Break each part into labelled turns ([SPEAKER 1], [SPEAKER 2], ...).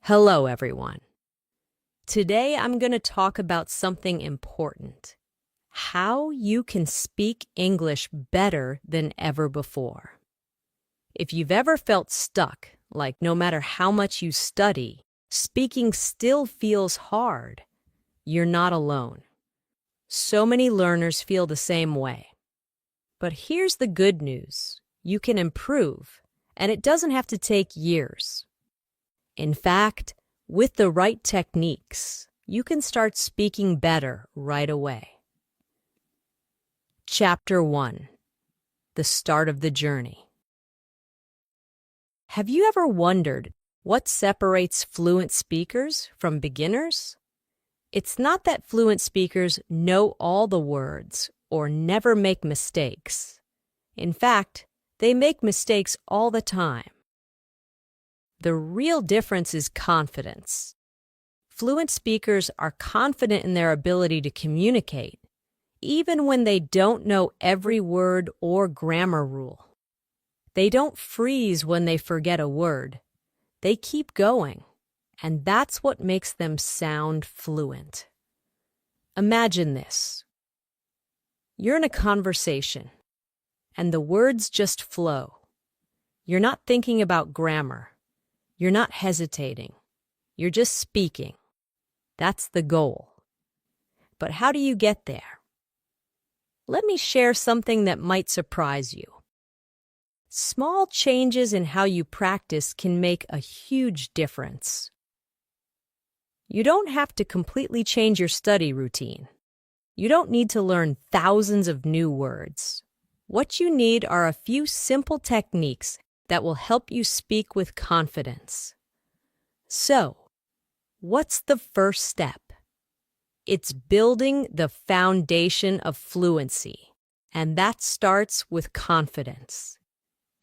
[SPEAKER 1] Hello, everyone. Today I'm going to talk about something important: how you can speak English better than ever before. If you've ever felt stuck, like no matter how much you study, speaking still feels hard, you're not alone. So many learners feel the same way. But here's the good news: you can improve, and it doesn't have to take years. In fact, with the right techniques, you can start speaking better right away. Chapter 1: The Start of the Journey. Have you ever wondered what separates fluent speakers from beginners? It's not that fluent speakers know all the words or never make mistakes. In fact, they make mistakes all the time. The real difference is confidence. Fluent speakers are confident in their ability to communicate, even when they don't know every word or grammar rule. They don't freeze when they forget a word. They keep going, and that's what makes them sound fluent. Imagine this. You're in a conversation, and the words just flow. You're not thinking about grammar. You're not hesitating. You're just speaking. That's the goal. But how do you get there? Let me share something that might surprise you. Small changes in how you practice can make a huge difference. You don't have to completely change your study routine. You don't need to learn thousands of new words. What you need are a few simple techniques that will help you speak with confidence. So, what's the first step? It's building the foundation of fluency, and that starts with confidence.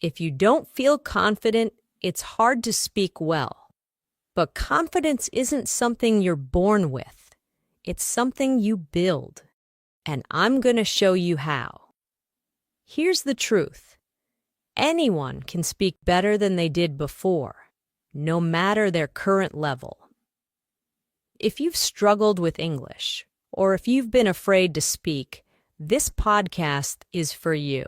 [SPEAKER 1] If you don't feel confident, it's hard to speak well. But confidence isn't something you're born with. It's something you build, and I'm going to show you how. Here's the truth. Anyone can speak better than they did before, no matter their current level. If you've struggled with English, or if you've been afraid to speak, this podcast is for you.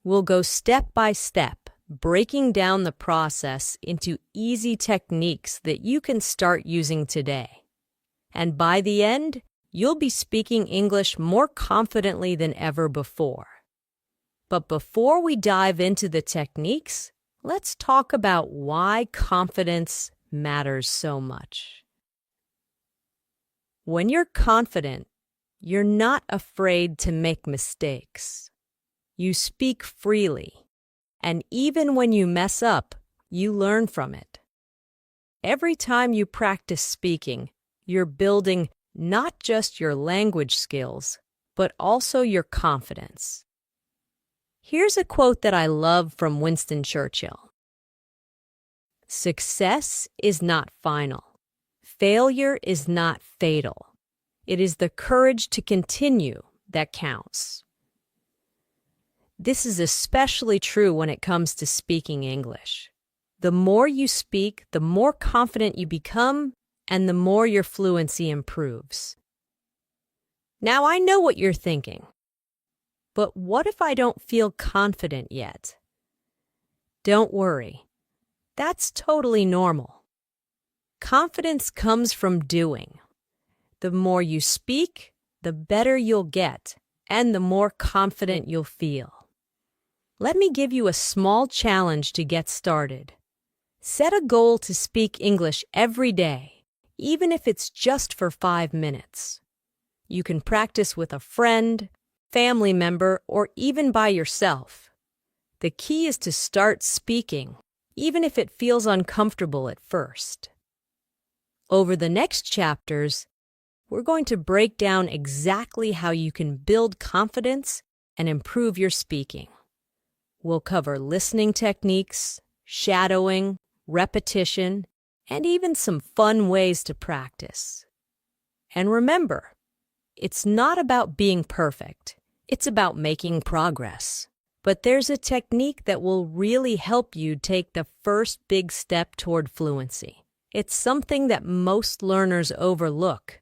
[SPEAKER 1] We'll go step by step, breaking down the process into easy techniques that you can start using today. And by the end, you'll be speaking English more confidently than ever before. But before we dive into the techniques, let's talk about why confidence matters so much. When you're confident, you're not afraid to make mistakes. You speak freely, and even when you mess up, you learn from it. Every time you practice speaking, you're building not just your language skills, but also your confidence. Here's a quote that I love from Winston Churchill. "Success is not final. Failure is not fatal. It is the courage to continue that counts." This is especially true when it comes to speaking English. The more you speak, the more confident you become, and the more your fluency improves. Now, I know what you're thinking. But what if I don't feel confident yet? Don't worry. That's totally normal. Confidence comes from doing. The more you speak, the better you'll get, and the more confident you'll feel. Let me give you a small challenge to get started. Set a goal to speak English every day, even if it's just for 5 minutes. You can practice with a friend, family member, or even by yourself. The key is to start speaking, even if it feels uncomfortable at first. Over the next chapters, we're going to break down exactly how you can build confidence and improve your speaking. We'll cover listening techniques, shadowing, repetition, and even some fun ways to practice. And remember, it's not about being perfect. It's about making progress. But there's a technique that will really help you take the first big step toward fluency, It's something that most learners overlook,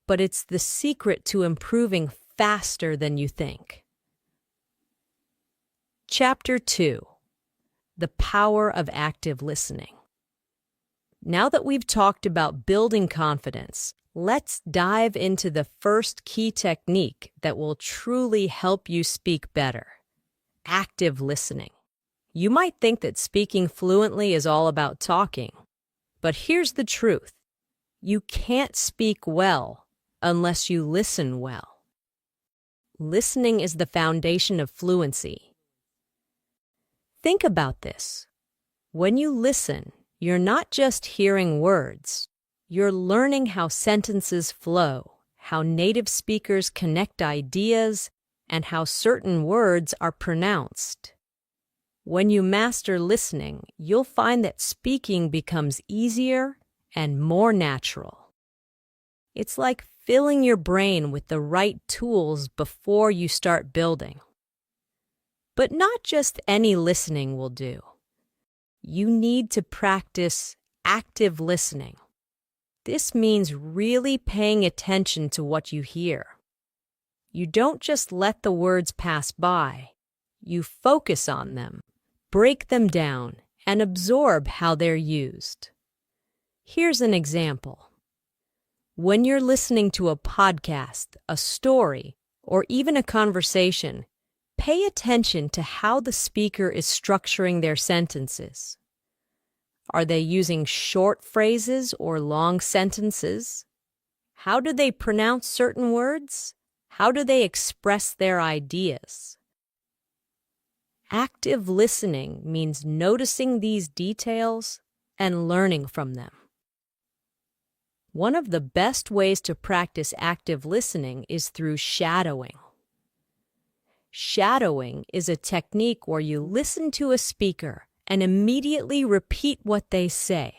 [SPEAKER 1] but it's the secret to improving faster than you think. Chapter 2: The Power of Active Listening. Now that we've talked about building confidence, let's dive into the first key technique that will truly help you speak better: active listening. You might think that speaking fluently is all about talking, but here's the truth. You can't speak well unless you listen well. Listening is the foundation of fluency. Think about this. When you listen, you're not just hearing words. You're learning how sentences flow, how native speakers connect ideas, and how certain words are pronounced. When you master listening, you'll find that speaking becomes easier and more natural. It's like filling your brain with the right tools before you start building. But not just any listening will do. You need to practice active listening. This means really paying attention to what you hear. You don't just let the words pass by. You focus on them, break them down, and absorb how they're used. Here's an example. When you're listening to a podcast, a story, or even a conversation, pay attention to how the speaker is structuring their sentences. Are they using short phrases or long sentences? How do they pronounce certain words? How do they express their ideas? Active listening means noticing these details and learning from them. One of the best ways to practice active listening is through shadowing. Shadowing is a technique where you listen to a speaker and immediately repeat what they say.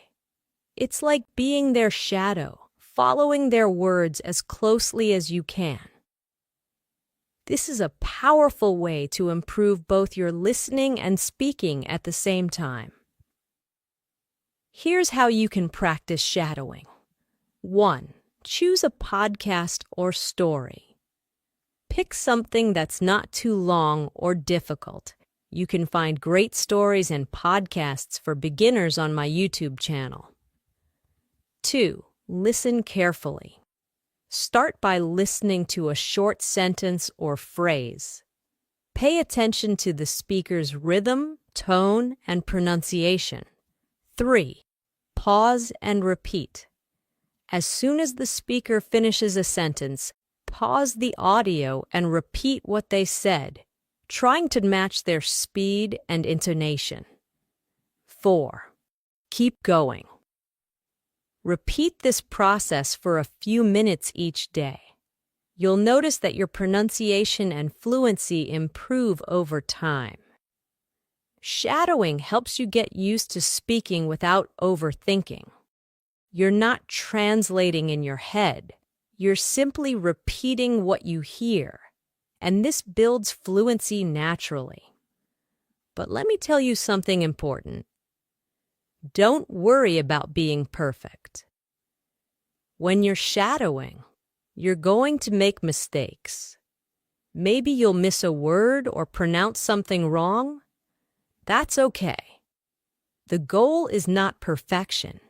[SPEAKER 1] It's like being their shadow, following their words as closely as you can. This is a powerful way to improve both your listening and speaking at the same time. Here's how you can practice shadowing. 1. Choose a podcast or story. Pick something that's not too long or difficult. You can find great stories and podcasts for beginners on my YouTube channel. 2. Listen carefully. Start by listening to a short sentence or phrase. Pay attention to the speaker's rhythm, tone, and pronunciation. 3. Pause and repeat. As soon as the speaker finishes a sentence, pause the audio and repeat what they said, trying to match their speed and intonation. 4. Keep going. Repeat this process for a few minutes each day. You'll notice that your pronunciation and fluency improve over time. Shadowing helps you get used to speaking without overthinking. You're not translating in your head. You're simply repeating what you hear, and this builds fluency naturally. But let me tell you something important. Don't worry about being perfect. When you're shadowing, you're going to make mistakes. Maybe you'll miss a word or pronounce something wrong. That's okay. The goal is not perfection.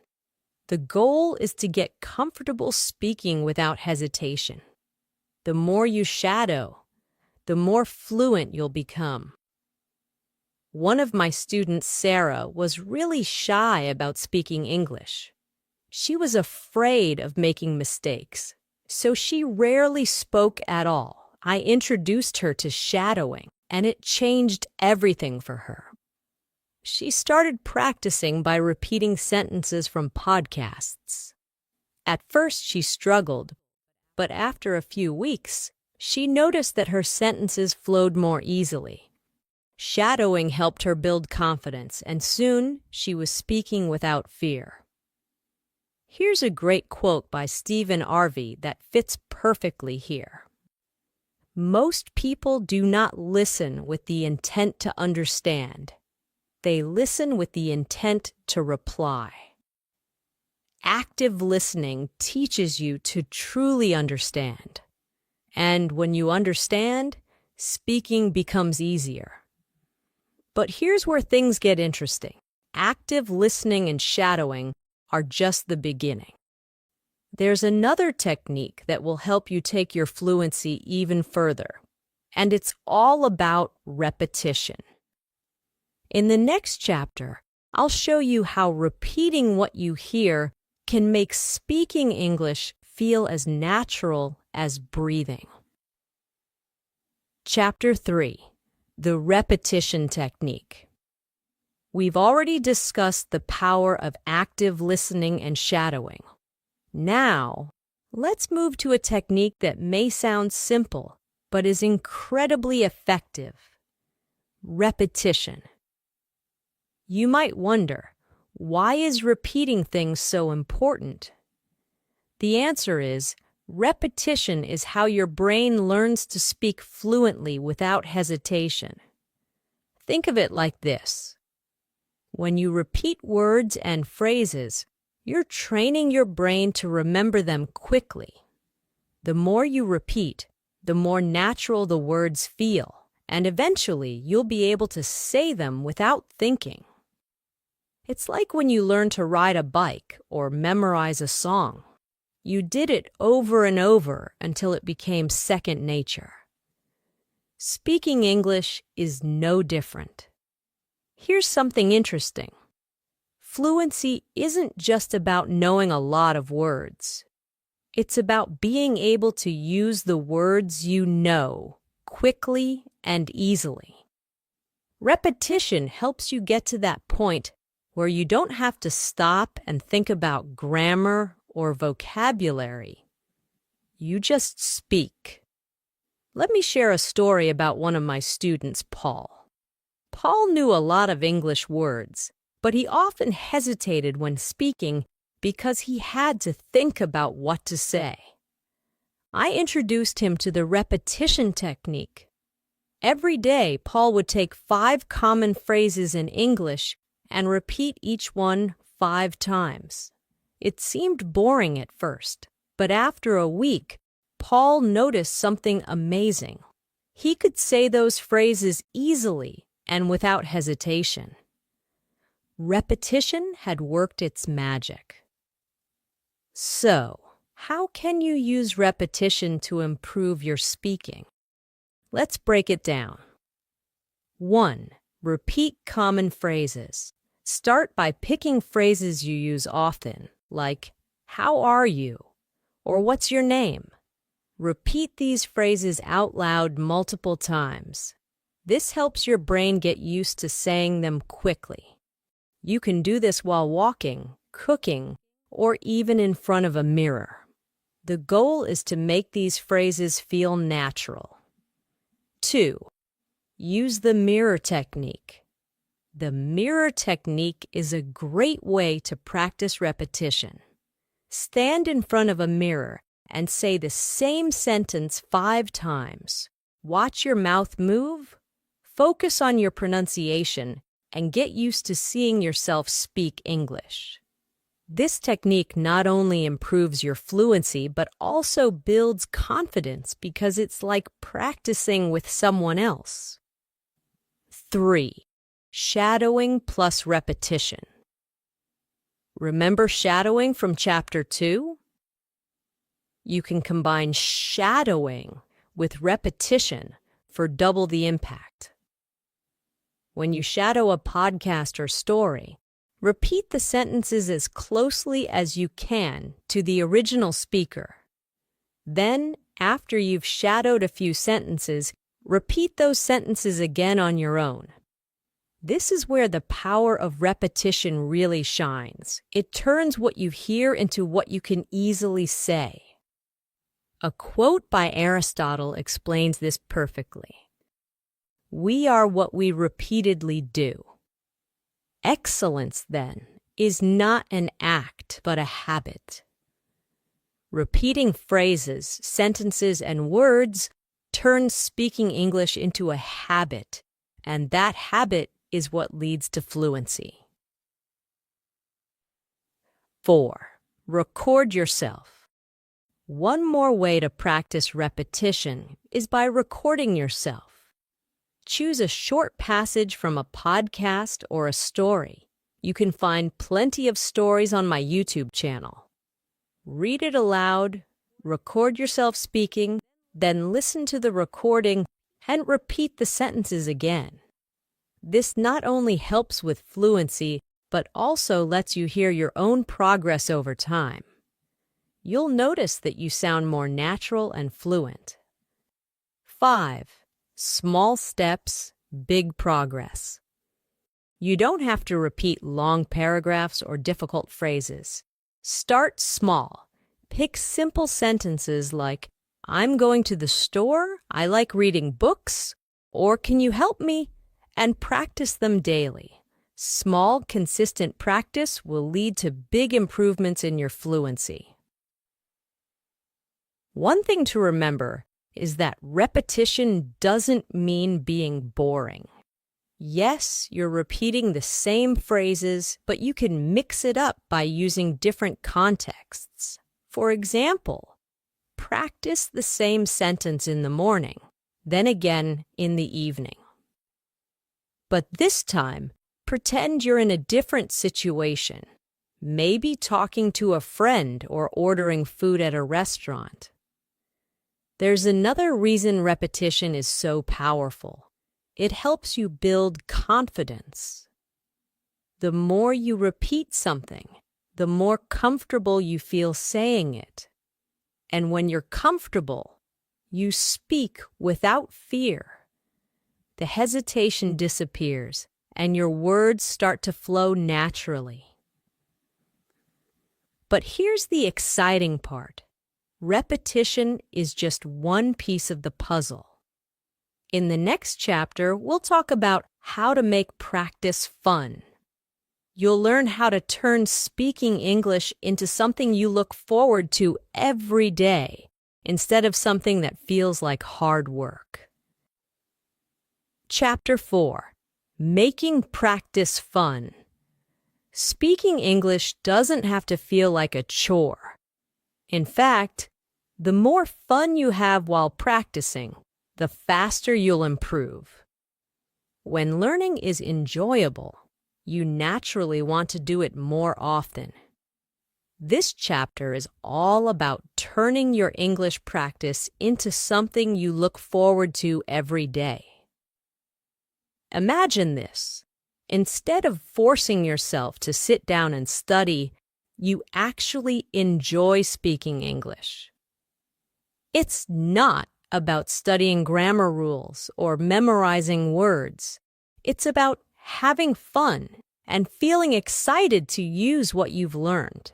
[SPEAKER 1] The goal is to get comfortable speaking without hesitation. The more you shadow, the more fluent you'll become. One of my students, Sarah, was really shy about speaking English. She was afraid of making mistakes, so she rarely spoke at all. I introduced her to shadowing, and it changed everything for her. She started practicing by repeating sentences from podcasts. At first, she struggled, but after a few weeks, she noticed that her sentences flowed more easily. Shadowing helped her build confidence, and soon she was speaking without fear. Here's a great quote by Stephen Harvey that fits perfectly here. Most people do not listen with the intent to understand. They listen with the intent to reply. active listening teaches you to truly understand. And when you understand, speaking becomes easier. But here's where things get interesting. Active listening and shadowing are just the beginning. There's another technique that will help you take your fluency even further, and it's all about repetition. In the next chapter, I'll show you how repeating what you hear can make speaking English feel as natural as breathing. Chapter 3. The Repetition Technique. We've already discussed the power of active listening and shadowing. Now, let's move to a technique that may sound simple, but is incredibly effective. Repetition. You might wonder, why is repeating things so important? The answer is, repetition is how your brain learns to speak fluently without hesitation. Think of it like this. When you repeat words and phrases, you're training your brain to remember them quickly. The more you repeat, the more natural the words feel, and eventually you'll be able to say them without thinking. It's like when you learn to ride a bike or memorize a song. You did it over and over until it became second nature. Speaking English is no different. Here's something interesting. Fluency isn't just about knowing a lot of words. It's about being able to use the words you know quickly and easily. Repetition helps you get to that point where you don't have to stop and think about grammar or vocabulary. You just speak. Let me share a story about one of my students, Paul. Paul knew a lot of English words, but he often hesitated when speaking because he had to think about what to say. I introduced him to the repetition technique. Every day, Paul would take 5 common phrases in English and repeat each one 5 times. It seemed boring at first, but after a week, Paul noticed something amazing. He could say those phrases easily and without hesitation. Repetition had worked its magic. So, how can you use repetition to improve your speaking? Let's break it down. 1. Repeat common phrases. Start by picking phrases you use often, like, "How are you?" or "What's your name?" Repeat these phrases out loud multiple times. This helps your brain get used to saying them quickly. You can do this while walking, cooking, or even in front of a mirror. The goal is to make these phrases feel natural. 2. Use the mirror technique. The mirror technique is a great way to practice repetition. Stand in front of a mirror and say the same sentence 5 times. Watch your mouth move, focus on your pronunciation, and get used to seeing yourself speak English. This technique not only improves your fluency, but also builds confidence because it's like practicing with someone else. 3. Shadowing plus repetition. Remember shadowing from Chapter 2? You can combine shadowing with repetition for double the impact. When you shadow a podcast or story, repeat the sentences as closely as you can to the original speaker. Then, after you've shadowed a few sentences, repeat those sentences again on your own. This is where the power of repetition really shines. It turns what you hear into what you can easily say. A quote by Aristotle explains this perfectly. "We are what we repeatedly do." Excellence, then, is not an act, but a habit. Repeating phrases, sentences, and words turns speaking English into a habit, and that habit is what leads to fluency. 4. Record yourself. One more way to practice repetition is by recording yourself. Choose a short passage from a podcast or a story. You can find plenty of stories on my YouTube channel. Read it aloud, record yourself speaking, then listen to the recording and repeat the sentences again. This not only helps with fluency, but also lets you hear your own progress over time. You'll notice that you sound more natural and fluent. 5. Small steps, big progress. You don't have to repeat long paragraphs or difficult phrases. Start small. Pick simple sentences like, "I'm going to the store," "I like reading books," or "Can you help me?" and practice them daily. Small, consistent practice will lead to big improvements in your fluency. One thing to remember is that repetition doesn't mean being boring. Yes, you're repeating the same phrases, but you can mix it up by using different contexts. For example, practice the same sentence in the morning, then again in the evening. But this time, pretend you're in a different situation, maybe talking to a friend or ordering food at a restaurant. There's another reason repetition is so powerful. It helps you build confidence. The more you repeat something, the more comfortable you feel saying it. And when you're comfortable, you speak without fear. The hesitation disappears, and your words start to flow naturally. But here's the exciting part. Repetition is just one piece of the puzzle. In the next chapter, we'll talk about how to make practice fun. You'll learn how to turn speaking English into something you look forward to every day, instead of something that feels like hard work. Chapter 4. Making practice fun. Speaking English doesn't have to feel like a chore. In fact, the more fun you have while practicing, the faster you'll improve. When learning is enjoyable, you naturally want to do it more often. This chapter is all about turning your English practice into something you look forward to every day. Imagine this. Instead of forcing yourself to sit down and study, you actually enjoy speaking English. It's not about studying grammar rules or memorizing words. It's about having fun and feeling excited to use what you've learned.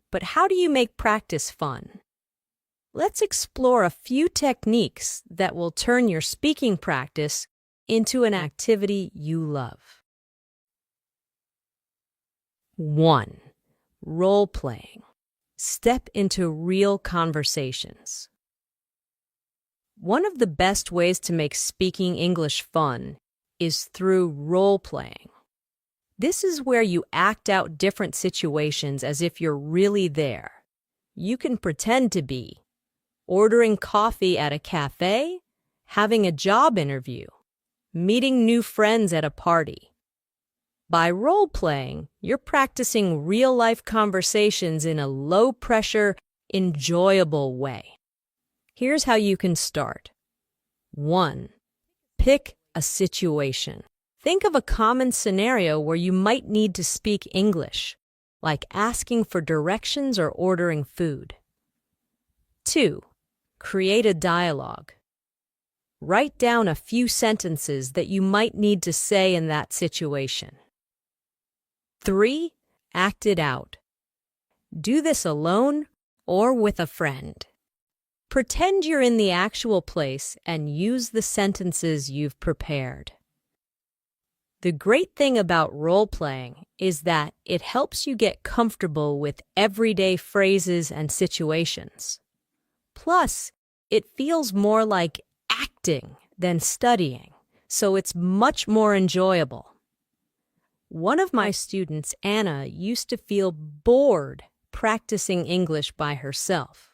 [SPEAKER 1] But how do you make practice fun? Let's explore a few techniques that will turn your speaking practice into an activity you love. 1. Role-playing. Step into real conversations. One of the best ways to make speaking English fun is through role-playing. This is where you act out different situations as if you're really there. You can pretend to be ordering coffee at a cafe, having a job interview, meeting new friends at a party. By role-playing, you're practicing real-life conversations in a low-pressure, enjoyable way. Here's how you can start. 1. Pick a situation. Think of a common scenario where you might need to speak English, like asking for directions or ordering food. 2. Create a dialogue. Write down a few sentences that you might need to say in that situation. 3. Act it out. Do this alone or with a friend. Pretend you're in the actual place and use the sentences you've prepared. The great thing about role-playing is that it helps you get comfortable with everyday phrases and situations. Plus, it feels more like acting than studying, so it's much more enjoyable. One of my students, Anna, used to feel bored practicing English by herself.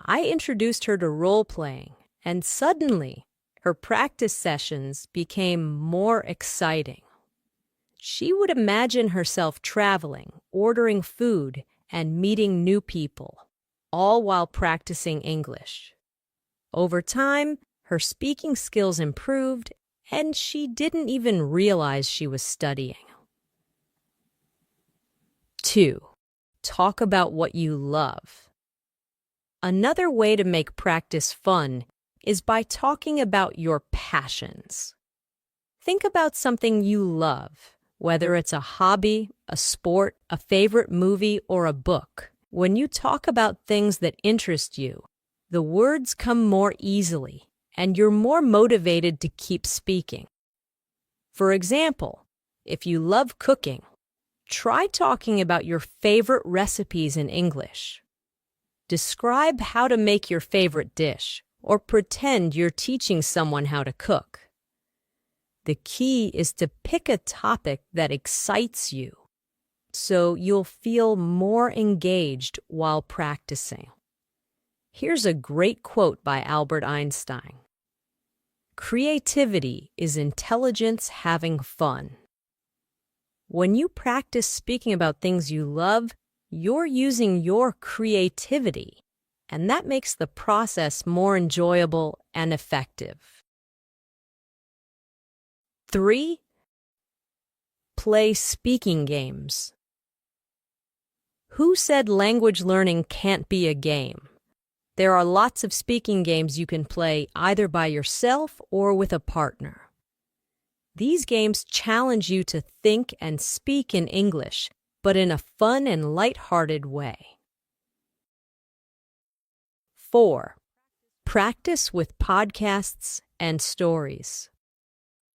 [SPEAKER 1] I introduced her to role-playing, and suddenly, her practice sessions became more exciting. She would imagine herself traveling, ordering food, and meeting new people, all while practicing English. Over time, her speaking skills improved, and she didn't even realize she was studying. 2. Talk about what you love. Another way to make practice fun is by talking about your passions. Think about something you love, whether it's a hobby, a sport, a favorite movie, or a book. When you talk about things that interest you, the words come more easily, and you're more motivated to keep speaking. For example, if you love cooking, try talking about your favorite recipes in English. Describe how to make your favorite dish, or pretend you're teaching someone how to cook. The key is to pick a topic that excites you, so you'll feel more engaged while practicing. Here's a great quote by Albert Einstein. "Creativity is intelligence having fun." When you practice speaking about things you love, you're using your creativity, and that makes the process more enjoyable and effective. 3. Play speaking games. Who said language learning can't be a game? There are lots of speaking games you can play either by yourself or with a partner. These games challenge you to think and speak in English, but in a fun and lighthearted way. 4. Practice with podcasts and stories.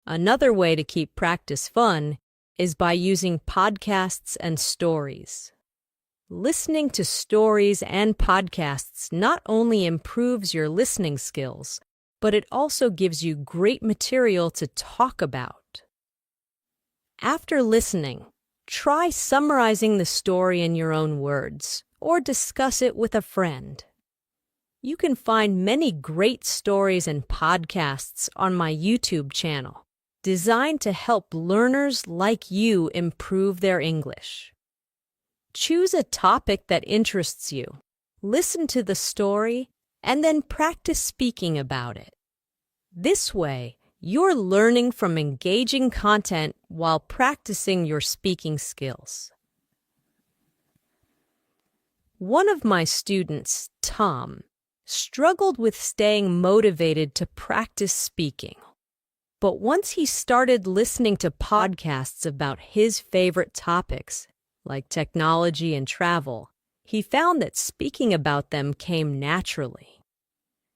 [SPEAKER 1] Another way to keep practice fun is by using podcasts and stories. Listening to stories and podcasts not only improves your listening skills, but it also gives you great material to talk about. After listening, try summarizing the story in your own words, or discuss it with a friend. You can find many great stories and podcasts on my YouTube channel, designed to help learners like you improve their English. Choose a topic that interests you, listen to the story, and then practice speaking about it. This way, you're learning from engaging content while practicing your speaking skills. One of my students, Tom, struggled with staying motivated to practice speaking. But once he started listening to podcasts about his favorite topics, like technology and travel, he found that speaking about them came naturally.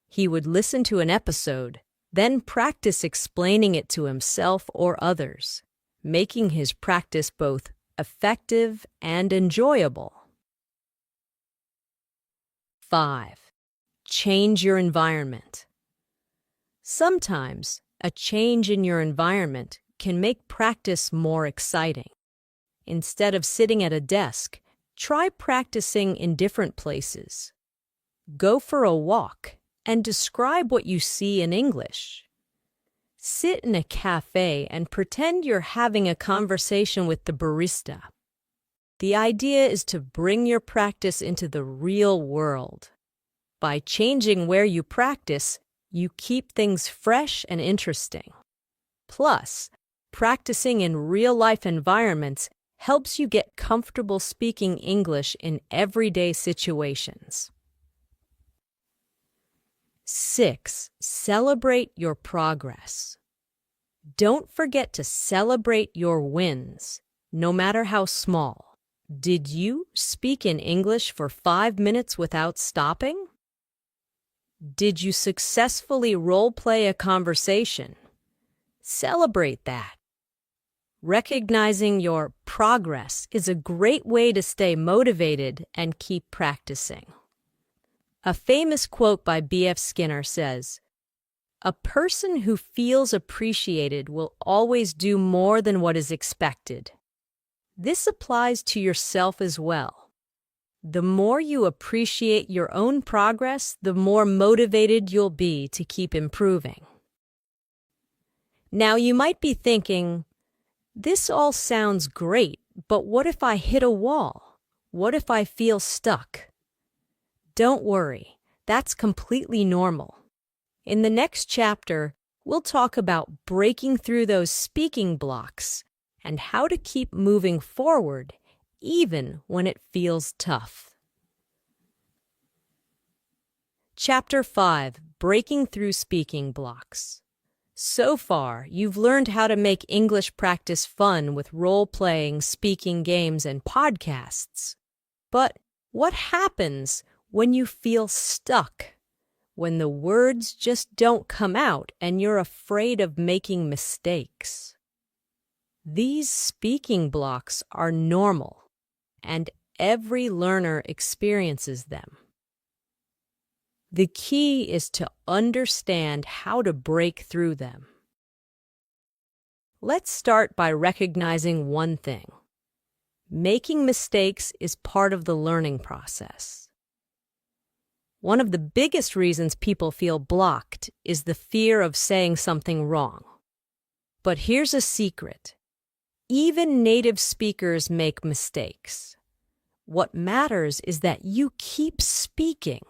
[SPEAKER 1] He would listen to an episode, then practice explaining it to himself or others, making his practice both effective and enjoyable. 5. Change your environment. Sometimes, a change in your environment can make practice more exciting. Instead of sitting at a desk, try practicing in different places. Go for a walk and describe what you see in English. Sit in a cafe and pretend you're having a conversation with the barista. The idea is to bring your practice into the real world. By changing where you practice, you keep things fresh and interesting. Plus, practicing in real-life environments helps you get comfortable speaking English in everyday situations. 6. Celebrate your progress. Don't forget to celebrate your wins, no matter how small. Did you speak in English for 5 minutes without stopping? Did you successfully role-play a conversation? Celebrate that. Recognizing your progress is a great way to stay motivated and keep practicing. A famous quote by B.F. Skinner says, "A person who feels appreciated will always do more than what is expected." This applies to yourself as well. The more you appreciate your own progress, the more motivated you'll be to keep improving. Now, you might be thinking, this all sounds great, but what if I hit a wall? What if I feel stuck? Don't worry, that's completely normal. In the next chapter, we'll talk about breaking through those speaking blocks and how to keep moving forward even when it feels tough. Chapter 5: Breaking Through Speaking Blocks. So far, you've learned how to make English practice fun with role-playing, speaking games, and podcasts. But what happens when you feel stuck? When the words just don't come out and you're afraid of making mistakes? These speaking blocks are normal, and every learner experiences them. The key is to understand how to break through them. Let's start by recognizing one thing. Making mistakes is part of the learning process. One of the biggest reasons people feel blocked is the fear of saying something wrong. But here's a secret. Even native speakers make mistakes. What matters is that you keep speaking.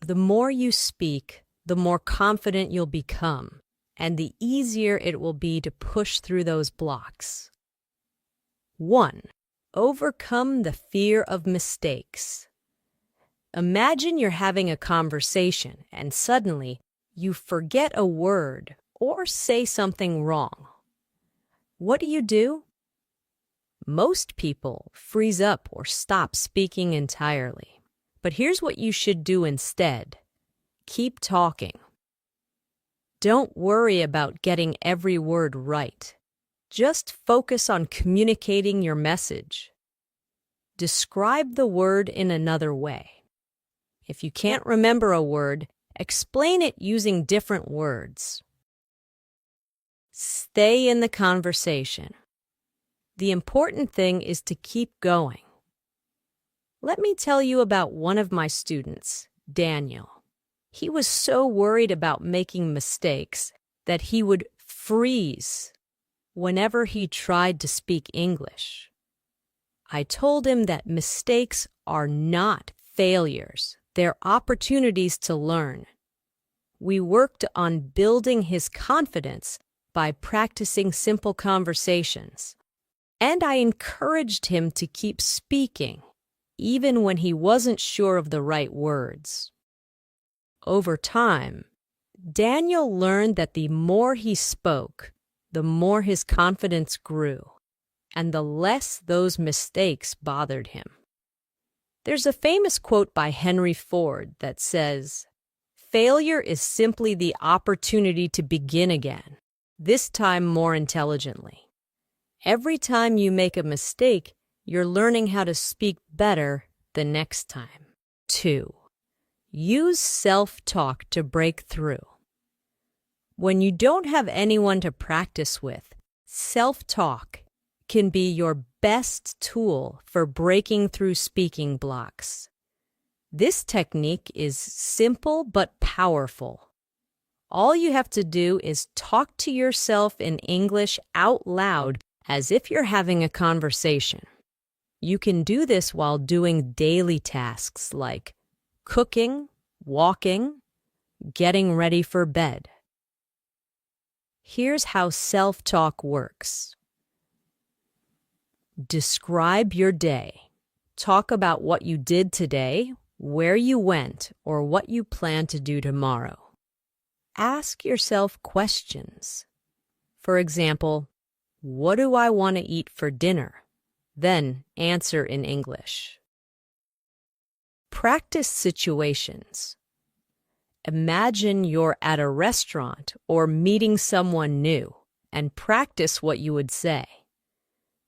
[SPEAKER 1] The more you speak, the more confident you'll become, and the easier it will be to push through those blocks. 1. Overcome the fear of mistakes. Imagine you're having a conversation and suddenly you forget a word or say something wrong. What do? Most people freeze up or stop speaking entirely. But here's what you should do instead. Keep talking. Don't worry about getting every word right. Just focus on communicating your message. Describe the word in another way. If you can't remember a word, explain it using different words. Stay in the conversation. The important thing is to keep going. Let me tell you about one of my students, Daniel. He was so worried about making mistakes that he would freeze whenever he tried to speak English. I told him that mistakes are not failures. They're opportunities to learn. We worked on building his confidence by practicing simple conversations. And I encouraged him to keep speaking, even when he wasn't sure of the right words. Over time, Daniel learned that the more he spoke, the more his confidence grew, and the less those mistakes bothered him. There's a famous quote by Henry Ford that says, "Failure is simply the opportunity to begin again, this time more intelligently." Every time you make a mistake, you're learning how to speak better the next time. 2. Use self-talk to break through. When you don't have anyone to practice with, self-talk can be your best tool for breaking through speaking blocks. This technique is simple but powerful. All you have to do is talk to yourself in English out loud as if you're having a conversation. You can do this while doing daily tasks like cooking, walking, getting ready for bed. Here's how self-talk works. Describe your day. Talk about what you did today, where you went, or what you plan to do tomorrow. Ask yourself questions. For example, what do I want to eat for dinner? Then answer in English. Practice situations. Imagine you're at a restaurant or meeting someone new and practice what you would say.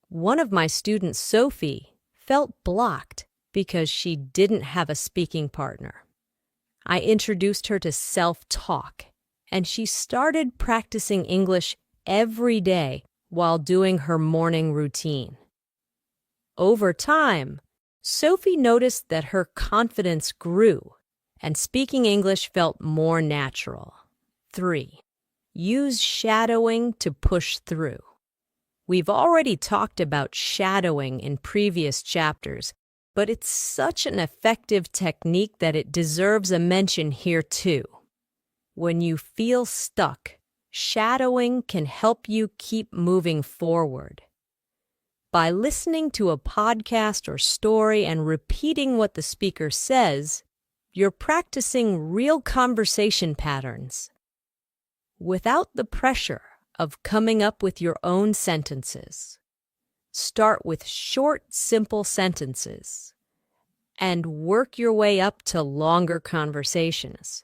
[SPEAKER 1] One of my students, Sophie, felt blocked because she didn't have a speaking partner. I introduced her to self-talk, and she started practicing English every day while doing her morning routine. Over time, Sophie noticed that her confidence grew and speaking English felt more natural. 3. Use shadowing to push through. We've already talked about shadowing in previous chapters, but it's such an effective technique that it deserves a mention here too. When you feel stuck, shadowing can help you keep moving forward. By listening to a podcast or story and repeating what the speaker says, you're practicing real conversation patterns. Without the pressure of coming up with your own sentences. Start with short, simple sentences and work your way up to longer conversations.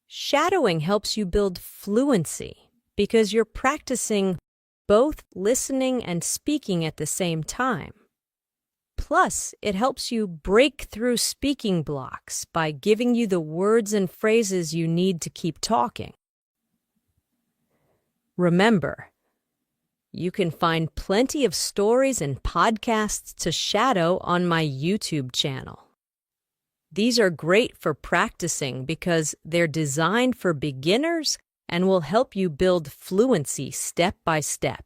[SPEAKER 1] Shadowing helps you build fluency because you're practicing both listening and speaking at the same time. Plus, it helps you break through speaking blocks by giving you the words and phrases you need to keep talking. Remember, you can find plenty of stories and podcasts to shadow on my YouTube channel. These are great for practicing because they're designed for beginners and will help you build fluency step by step.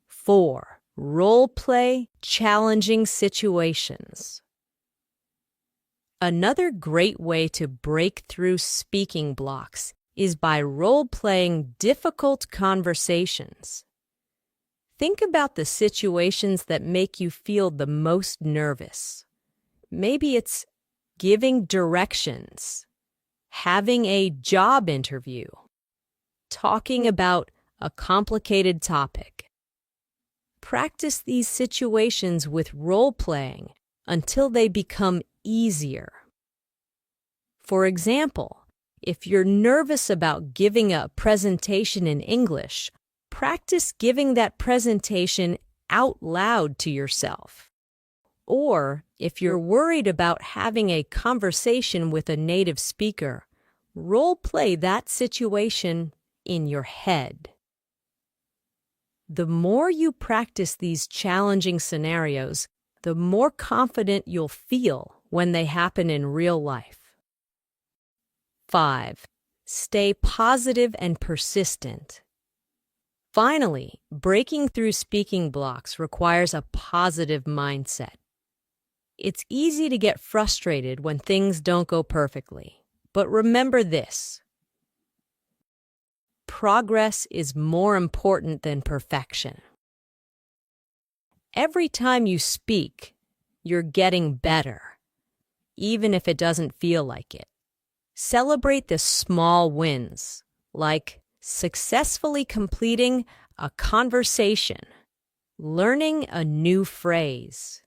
[SPEAKER 1] 4. Role play challenging situations. Another great way to break through speaking blocks is by role-playing difficult conversations. Think about the situations that make you feel the most nervous. Maybe it's giving directions, having a job interview, talking about a complicated topic. Practice these situations with role-playing until they become easier. For example, if you're nervous about giving a presentation in English, practice giving that presentation out loud to yourself. Or, if you're worried about having a conversation with a native speaker, role-play that situation in your head. The more you practice these challenging scenarios, the more confident you'll feel when they happen in real life. 5. Stay positive and persistent. Finally, breaking through speaking blocks requires a positive mindset. It's easy to get frustrated when things don't go perfectly, but remember this. Progress is more important than perfection. Every time you speak, you're getting better, even if it doesn't feel like it. Celebrate the small wins, like successfully completing a conversation, learning a new phrase.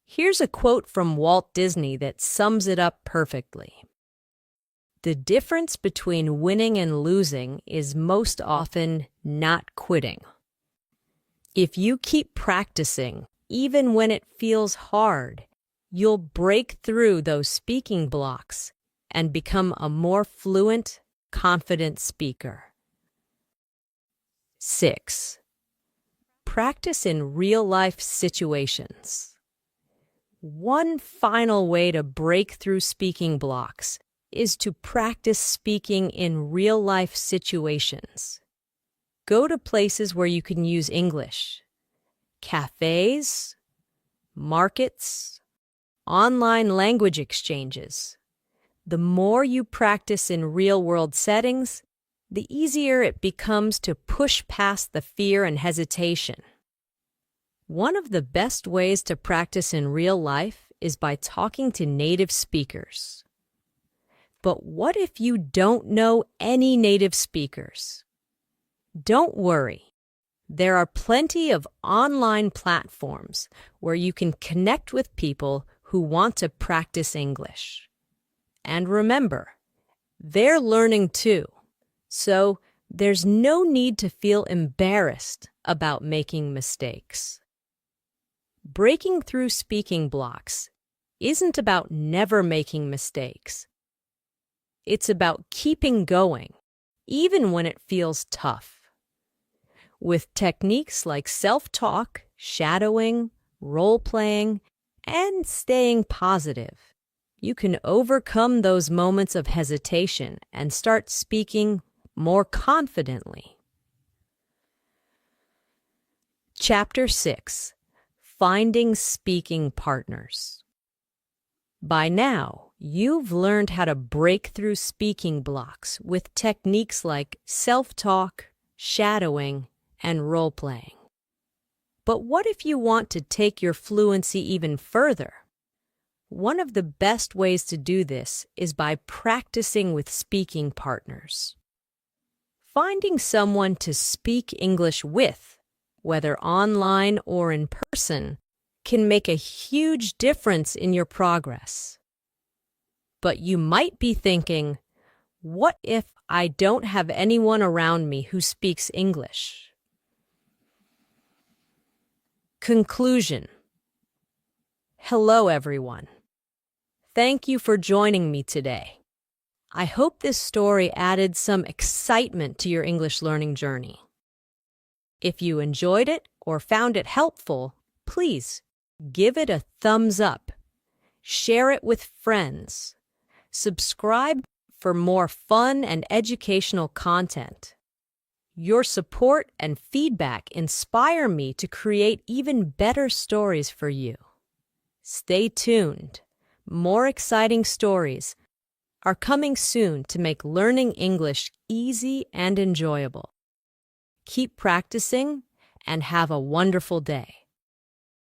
[SPEAKER 1] Here's a quote from Walt Disney that sums it up perfectly. The difference between winning and losing is most often not quitting. If you keep practicing, even when it feels hard, you'll break through those speaking blocks and become a more fluent, confident speaker. 6. Practice in real-life situations. One final way to break through speaking blocks is to practice speaking in real-life situations. Go to places where you can use English. Cafes, markets, online language exchanges. The more you practice in real-world settings, the easier it becomes to push past the fear and hesitation. One of the best ways to practice in real life is by talking to native speakers. But what if you don't know any native speakers? Don't worry. There are plenty of online platforms where you can connect with people who want to practice English. And remember, they're learning too, so there's no need to feel embarrassed about making mistakes. Breaking through speaking blocks isn't about never making mistakes. It's about keeping going, even when it feels tough. With techniques like self-talk shadowing, role-playing, and staying positive, you can overcome those moments of hesitation and start speaking more confidently. Chapter 6: Finding Speaking Partners. By now, you've learned how to break through speaking blocks with techniques like self-talk, shadowing, and role-playing. But what if you want to take your fluency even further? One of the best ways to do this is by practicing with speaking partners. Finding someone to speak English with, whether online or in person, can make a huge difference in your progress. But you might be thinking, what if I don't have anyone around me who speaks English? Conclusion. Hello, everyone. Thank you for joining me today. I hope this story added some excitement to your English learning journey. If you enjoyed it or found it helpful, please give it a thumbs up, share it with friends, subscribe for more fun and educational content. Your support and feedback inspire me to create even better stories for you. Stay tuned. More exciting stories are coming soon to make learning English easy and enjoyable. Keep practicing and have a wonderful day.